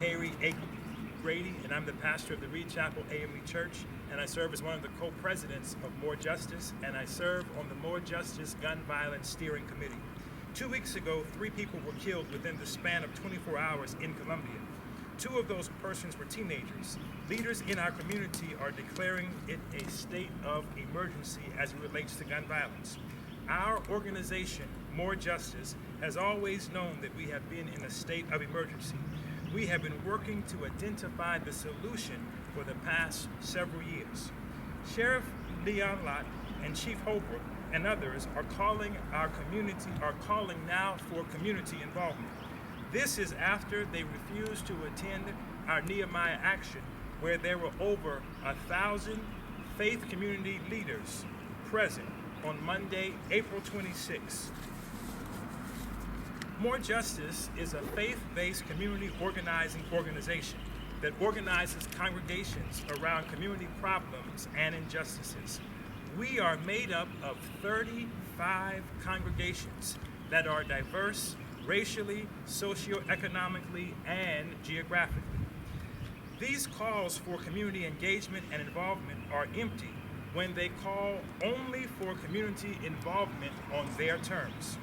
Harry A. Grady, and I'm the pastor of the Reed Chapel AME Church, and I serve as one of the co-presidents of More Justice, and I serve on the More Justice Gun Violence Steering Committee. 2 weeks ago, 3 people were killed within the span of 24 hours in Colombia. 2 of those persons were teenagers. Leaders in our community are declaring it a state of emergency as it relates to gun violence. Our organization, More Justice, has always known that we have been in a state of emergency. We have been working to identify the solution for the past several years. Sheriff Leon Lott and Chief Holbrook and others are calling now for community involvement. This is after they refused to attend our Nehemiah action, where there were over 1,000 faith community leaders present on Monday, April 26th. More Justice is a faith-based community organizing organization that organizes congregations around community problems and injustices. We are made up of 35 congregations that are diverse racially, socioeconomically, and geographically. These calls for community engagement and involvement are empty when they call only for community involvement on their terms.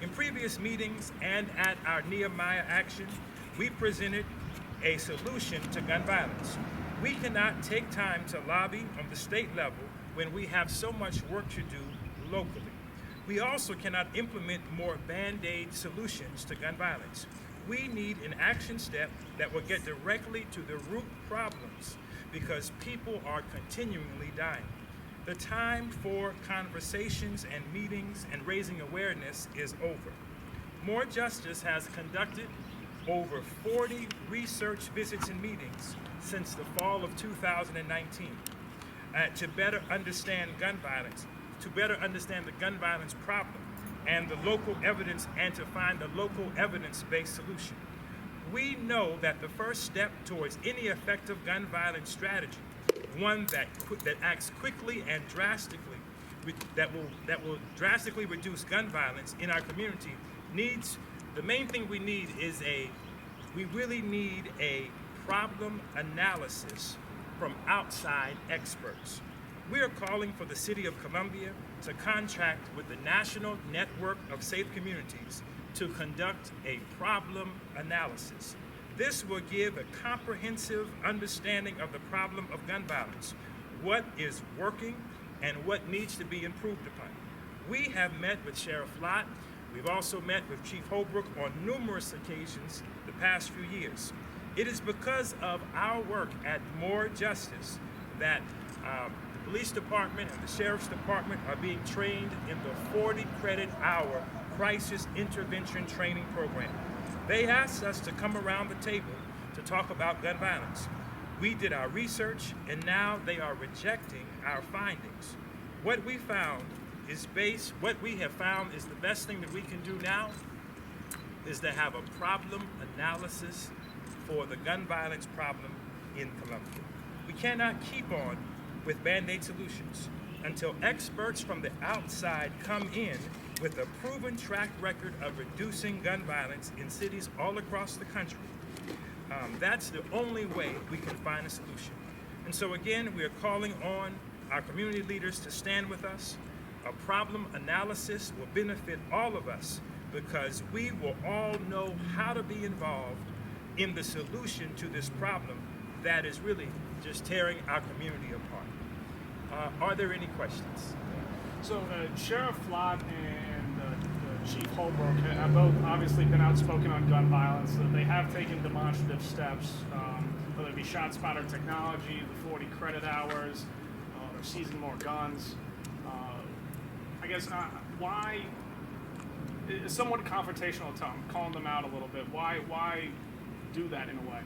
In previous meetings and at our Nehemiah action, we presented a solution to gun violence. We cannot take time to lobby on the state level when we have so much work to do locally. We also cannot implement more band-aid solutions to gun violence. We need an action step that will get directly to the root problems because people are continually dying. The time for conversations and meetings and raising awareness is over. More Justice has conducted over 40 research visits and meetings since the fall of 2019 to better understand gun violence, to better understand the gun violence problem and the local evidence and to find a local evidence-based solution. We know that the first step towards any effective gun violence strategy, one that acts quickly and drastically, that will drastically reduce gun violence in our community, the main thing we need is we really need a problem analysis from outside experts. We are calling for the City of Columbia to contract with the National Network of Safe Communities to conduct a problem analysis. This will give a comprehensive understanding of the problem of gun violence, what is working, and what needs to be improved upon. We have met with Sheriff Lott. We've also met with Chief Holbrook on numerous occasions the past few years. It is because of our work at More Justice that the police department and the sheriff's department are being trained in the 40-credit-hour crisis intervention training program. They asked us to come around the table to talk about gun violence. We did our research, and now they are rejecting our findings. What we have found is the best thing that we can do now is to have a problem analysis for the gun violence problem in Columbia. We cannot keep on with band-aid solutions until experts from the outside come in with a proven track record of reducing gun violence in cities all across the country. That's the only way we can find a solution. And so again, we are calling on our community leaders to stand with us. A problem analysis will benefit all of us because we will all know how to be involved in the solution to this problem that is really just tearing our community apart. Are there any questions? So Sheriff Lott and Chief Holbrook have both obviously been outspoken on gun violence. They have taken demonstrative steps, whether it be shot spotter technology, the 40 credit hours, or seizing more guns. I guess why, it's somewhat confrontational, I'm calling them out a little bit. Why do that in a way?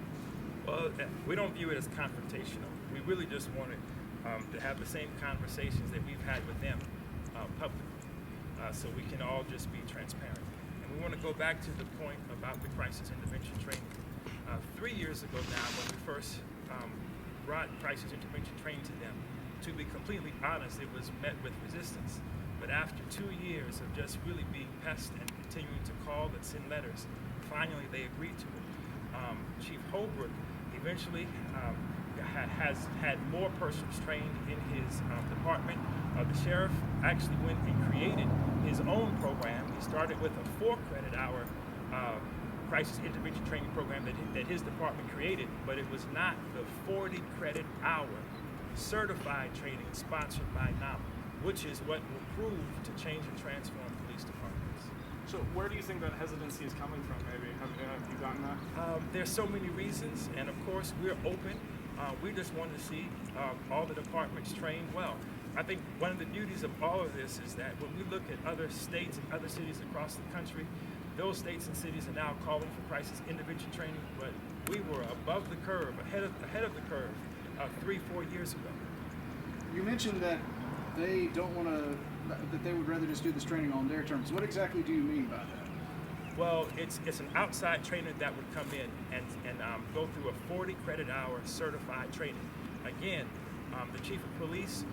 Well, we don't view it as confrontational. We really just wanted to have the same conversations that we've had with them publicly, so we can all just be transparent. And we want to go back to the point about the crisis intervention training. 3 years ago now, when we first brought crisis intervention training to them, to be completely honest, it was met with resistance. But after 2 years of just really being pestered and continuing to call and send letters, finally they agreed to it. Chief Holbrook eventually has had more persons trained in his department. The sheriff actually went and created his own program. He started with a 4-credit hour crisis intervention training program that his department created, but it was not the 40-credit hour certified training sponsored by NAMA, which is what will prove to change and transform police departments. So where do you think that hesitancy is coming from, maybe? Have you gotten that? There's so many reasons, and of course we're open. We just want to see all the departments trained well. I think one of the beauties of all of this is that when we look at other states and other cities across the country, those states and cities are now calling for crisis intervention training, but we were above the curve, ahead of the curve 3-4 years ago. You mentioned that they don't want to, that they would rather just do this training on their terms. What exactly do you mean by that? Well, it's an outside trainer that would come in and go through a 40-credit hour certified training. Again, the chief of police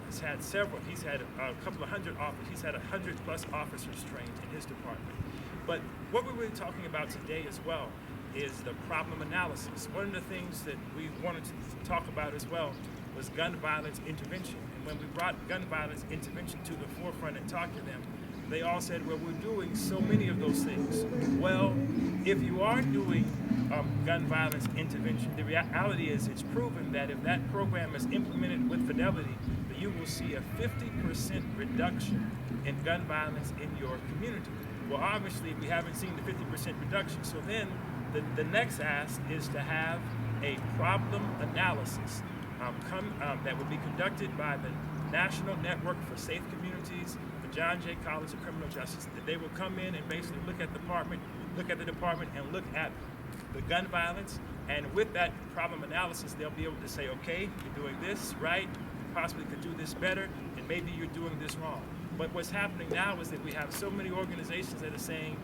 has had several. He's had a couple of hundred officers. He's had 100+ officers trained in his department. But what we're really talking about today as well is the problem analysis. One of the things that we wanted to talk about as well was gun violence intervention. And when we brought gun violence intervention to the forefront and talked to them, they all said, well, we're doing so many of those things. Well, if you are doing gun violence intervention, the reality is it's proven that if that program is implemented with fidelity, that you will see a 50% reduction in gun violence in your community. Well, obviously, we haven't seen the 50% reduction. So then the next ask is to have a problem analysis that will be conducted by the National Network for Safe Communities, the John Jay College of Criminal Justice. That they will come in and basically look at the department and look at the gun violence. And with that problem analysis, they'll be able to say, okay, you're doing this right, you possibly could do this better, and maybe you're doing this wrong. But what's happening now is that we have so many organizations that are saying,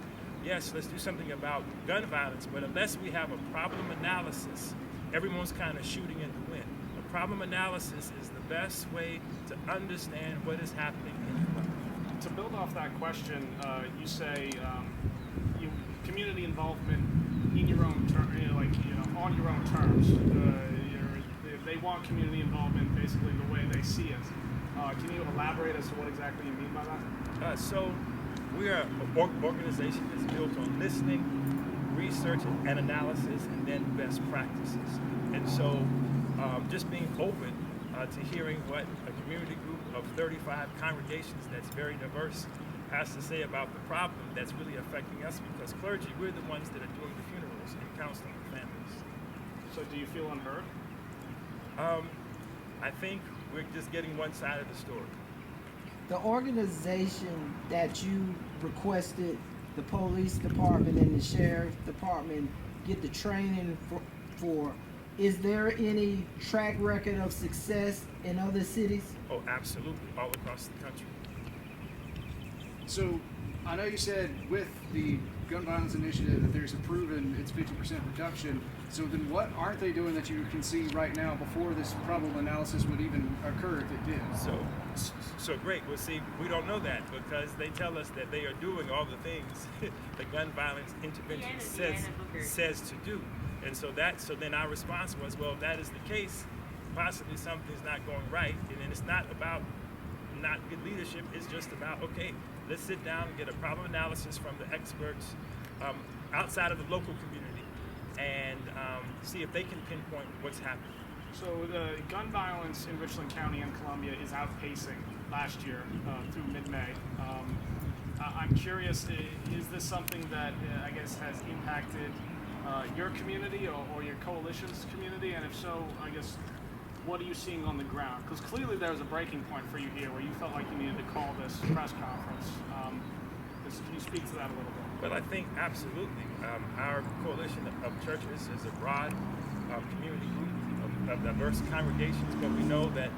yes, let's do something about gun violence, but unless we have a problem analysis, everyone's kind of shooting in the wind. A problem analysis is the best way to understand what is happening in the world. To build off that question, you say community involvement in your own on your own terms. They want community involvement basically the way they see it. Can you elaborate as to what exactly you mean by that? So we are an organization that's built on listening, research and analysis, and then best practices. And so just being open to hearing what a community group of 35 congregations that's very diverse has to say about the problem that's really affecting us, because clergy, we're the ones that are doing the funerals and counseling the families. So do you feel unheard? I think we're just getting one side of the story. The organization that you requested the police department and the sheriff department get the training for, is there any track record of success in other cities? Oh, absolutely, all across the country. So I know you said with the gun violence initiative that there's a proven it's 50% reduction. So then what aren't they doing that you can see right now before this problem analysis would even occur if it did? So great. Well, see, we don't know that because they tell us that they are doing all the things the gun violence intervention says to do. And so then our response was, well, if that is the case, possibly something's not going right. And then it's not about not good leadership. It's just about, okay, let's sit down and get a problem analysis from the experts outside of the local community and see if they can pinpoint what's happening. So the gun violence in Richland County and Columbia is outpacing last year through mid-May. I'm curious, is this something that I guess has impacted your community or your coalition's community? And if so, I guess, what are you seeing on the ground? Because clearly there was a breaking point for you here where you felt like you needed to call this press conference. Can you speak to that a little bit? Well, I think absolutely. Our coalition of churches is a broad community group of diverse congregations, but we know that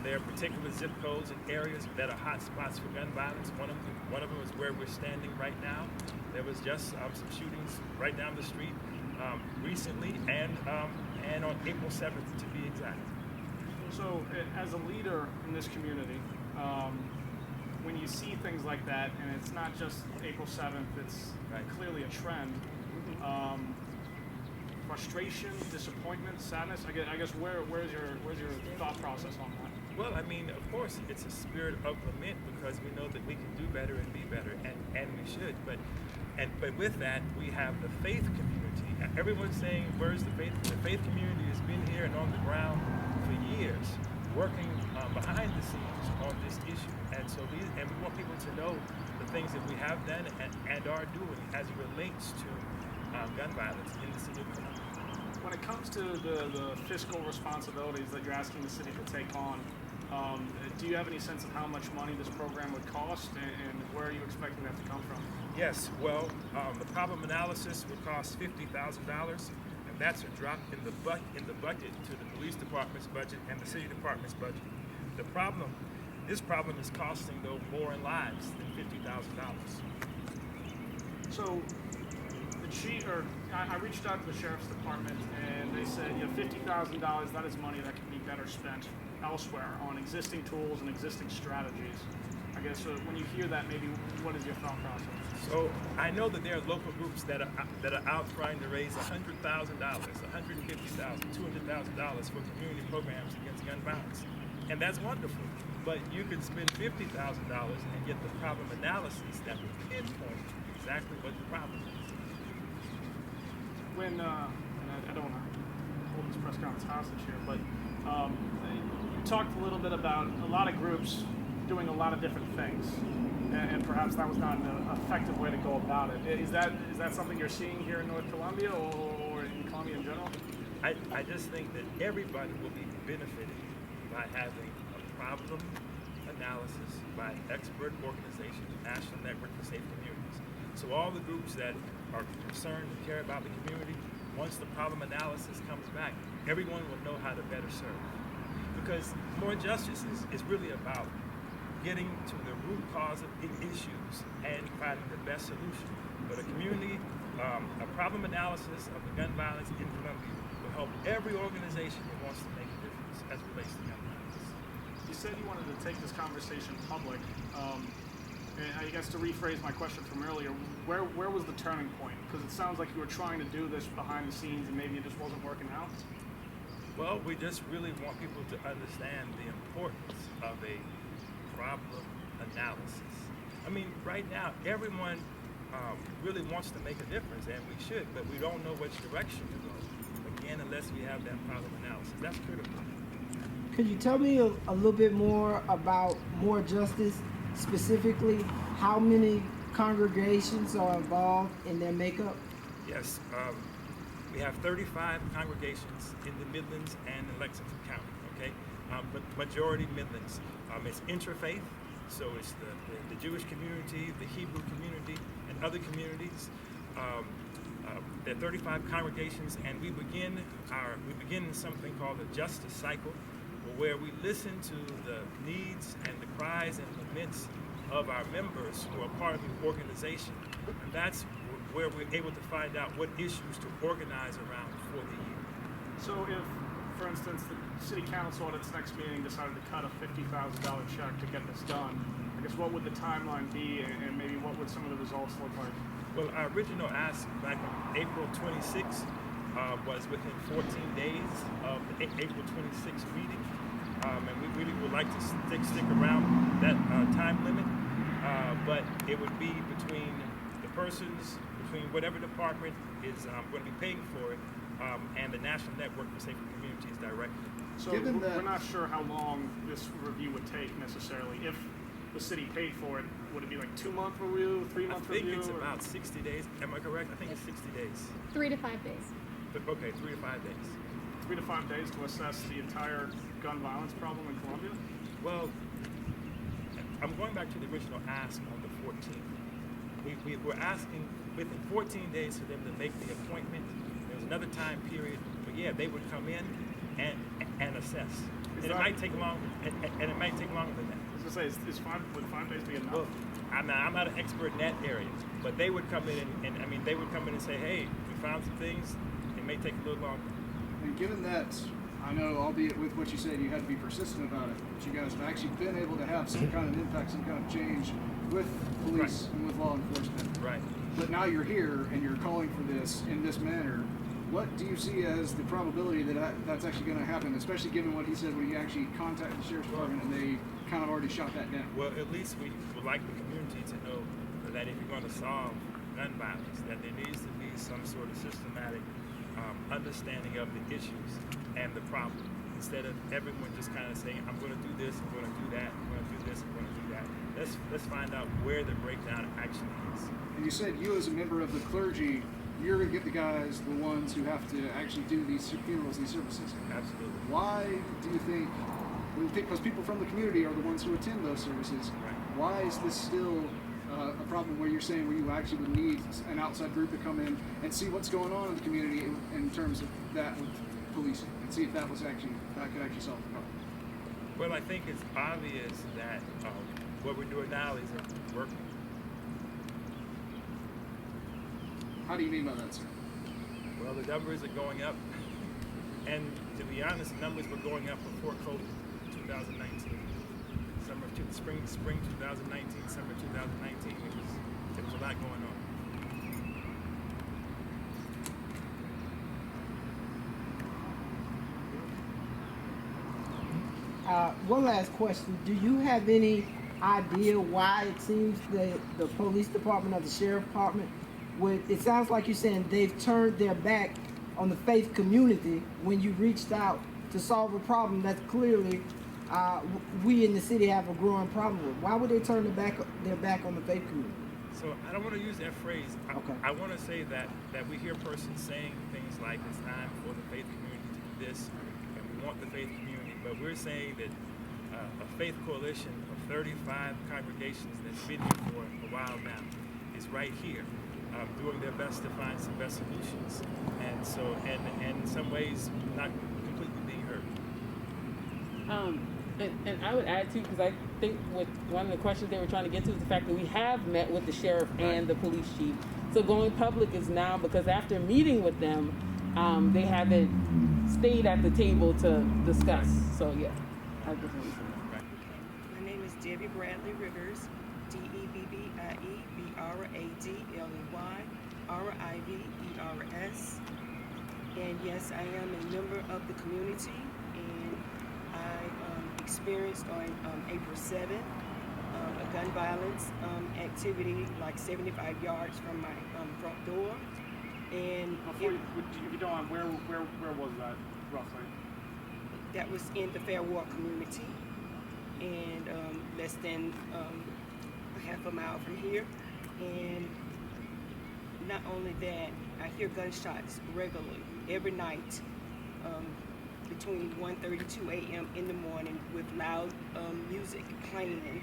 there are particular zip codes and areas that are hot spots for gun violence. One of them is where we're standing right now. There was just some shootings right down the street recently, and on April 7th to be exact. So, as a leader in this community, when you see things like that, and it's not just April 7th, it's clearly a trend, frustration, disappointment, sadness? I guess where's your thought process on that? Well, I mean, of course, it's a spirit of lament because we know that we can do better and be better, and we should. But with that, we have the faith community. Everyone's saying, "Where's the faith?" The faith community has been here and on the ground for years, working behind the scenes on this issue. And so we want people to know the things that we have done and are doing as it relates to gun violence in the city of Columbia. When it comes to the fiscal responsibilities that you're asking the city to take on, do you have any sense of how much money this program would cost, and where are you expecting that to come from? Yes, well, the problem analysis would cost $50,000, and that's a drop in the budget to the police department's budget and the city department's budget. This problem is costing though more in lives than $50,000. So, I reached out to the sheriff's department, and they said, $50,000. That is money that can be better spent elsewhere on existing tools and existing strategies. I guess when you hear that, maybe what is your thought process? So I know that there are local groups that are out trying to raise $100,000, $150,000, $200,000 for community programs against gun violence, and that's wonderful. But you could spend $50,000 and get the problem analysis that would pinpoint exactly what the problem is. When and I don't want to hold this press conference hostage here, but you talked a little bit about a lot of groups doing a lot of different things, and perhaps that was not an effective way to go about it. Is that something you're seeing here in North Columbia or in Columbia in general? I just think that everybody will be benefited by having a problem analysis by an expert organization, National Network for Safe Communities. So all the groups that are concerned and care about the community, once the problem analysis comes back, everyone will know how to better serve. Because more justice is really about getting to the root cause of issues and finding the best solution. But a problem analysis of the gun violence in Columbia will help every organization that wants to make a difference as it relates to gun violence. You said you wanted to take this conversation public. And I guess to rephrase my question from earlier, where was the turning point? Because it sounds like you were trying to do this behind the scenes and maybe it just wasn't working out. Well, we just really want people to understand the importance of a problem analysis. I mean, right now, everyone really wants to make a difference, and we should, but we don't know which direction to go, again, unless we have that problem analysis. That's critical. Could you tell me a little bit more about More Justice? Specifically, how many congregations are involved in their makeup? Yes, we have 35 congregations in the Midlands and in Lexington County, okay? But majority Midlands. It's interfaith, so it's the Jewish community, the Hebrew community, and other communities. There are 35 congregations, and we begin in something called the Justice Cycle, where we listen to the needs and the cries and laments of our members who are part of the organization. And that's where we're able to find out what issues to organize around for the year. So if, for instance, the city council at its next meeting decided to cut a $50,000 check to get this done, I guess what would the timeline be, and maybe what would some of the results look like? Well, our original ask back on April 26th was within 14 days of the April 26th meeting. And we really would like to stick around that time limit, but it would be between the persons, between whatever department is going to be paying for it, and the National Network for Safe Communities directly. So we're not sure how long this review would take necessarily. If the city paid for it, would it be like 2-month review, 3-month review? I think it's about 60 days. Am I correct? I think it's 60 days. 3 to 5 days. Okay, 3 to 5 days. 3 to 5 days to assess the entire gun violence problem in Columbia? Well, I'm going back to the original ask on the 14th. We were asking within 14 days for them to make the appointment. There was another time period, but yeah, they would come in and assess. And it might take longer, and it might take longer than that. I was going to say, would 5 days be enough? Well, I'm not an expert in that area, but they would come in and they would come in and say, hey, we found some things. It may take a little longer. And given that, I know, albeit with what you said, you had to be persistent about it, but you guys have actually been able to have some kind of impact, some kind of change with police and with law enforcement. Right. But now you're here and you're calling for this in this manner. what do you see as the probability that that's actually going to happen, especially given what he said when he actually contacted the sheriff's department and they kind of already shot that down? Well, at least we would like the community to know that if you're going to solve gun violence, that there needs to be some sort of systematic understanding of the issues and the problem, instead of everyone just kind of saying, I'm going to do this, I'm going to do that, I'm going to do this, I'm going to do that. Let's find out where the breakdown actually is. And you said you, as a member of the clergy, you're going to get the guys, the ones who have to actually do these funerals, these services. Absolutely. Why do you think? Because people from the community are the ones who attend those services. Right. Why is this still a problem where you're saying where you actually would need an outside group to come in and see what's going on in the community in terms of that with policing and see if that could actually solve the problem? Well, I think it's obvious that what we're doing now isn't working. How do you mean by that, sir? Well, the numbers are going up, and to be honest, the numbers were going up before COVID, 2019. Spring 2019, summer 2019. There was a lot going on. One last question. Do you have any idea why it seems that the police department or the sheriff department it sounds like you're saying they've turned their back on the faith community when you reached out to solve a problem that's clearly we in the city have a growing problem with. Why would they turn their back on the faith community? So I don't want to use that phrase. I want to say that we hear persons saying things like it's time for the faith community to do this, and we want the faith community. But we're saying that a faith coalition of 35 congregations that's been here for a while now is right here, doing their best to find some best solutions, and so and in some ways not completely being heard. And I would add too, because I think with one of the questions they were trying to get to is the fact that we have met with the sheriff and the police chief. So going public is now because after meeting with them, they haven't stayed at the table to discuss. So yeah, I just want to say that. My name is Debbie Bradley Rivers, DebbieBradley-RivErs. And yes, I am a member of the community, and I experienced on April 7th a gun violence activity like 75 yards from my front door. And If you don't mind, where was that roughly? that was in the Fair Walk community, and less than a half a mile from here. And not only that, I hear gunshots regularly every night between 1:30 to 2 a.m. in the morning with loud music playing.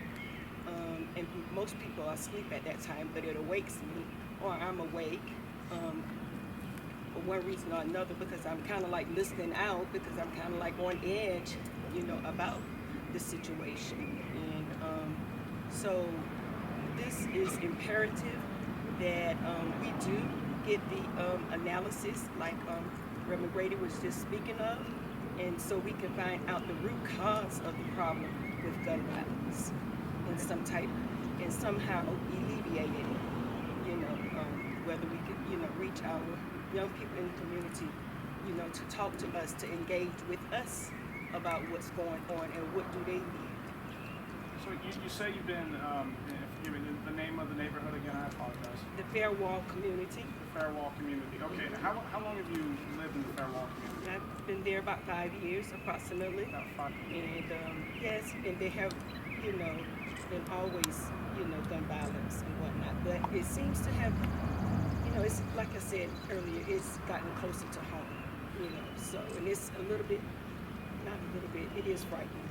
And most people are asleep at that time, but it awakes me, or I'm awake for one reason or another, because I'm kind of like listening out, because I'm kind of like on edge, about the situation. And so this is imperative that we do get the analysis like Reverend Grady was just speaking of, and so we can find out the root cause of the problem with gun violence and somehow alleviate it, whether we could, reach our young people in the community, to talk to us, to engage with us about what's going on and what do they need. So you say you've been, if you give me the name of the neighborhood again, I apologize. The Fair Wall community. The Fair Wall community. Okay, how long have you lived in the Fair Wall community? I've been there about 5 years approximately. About 5 years. And yes, and they have, been always, gun violence and whatnot. But it seems to have, it's like I said earlier, it's gotten closer to home, so, and it's a little bit, not a little bit, it is frightening.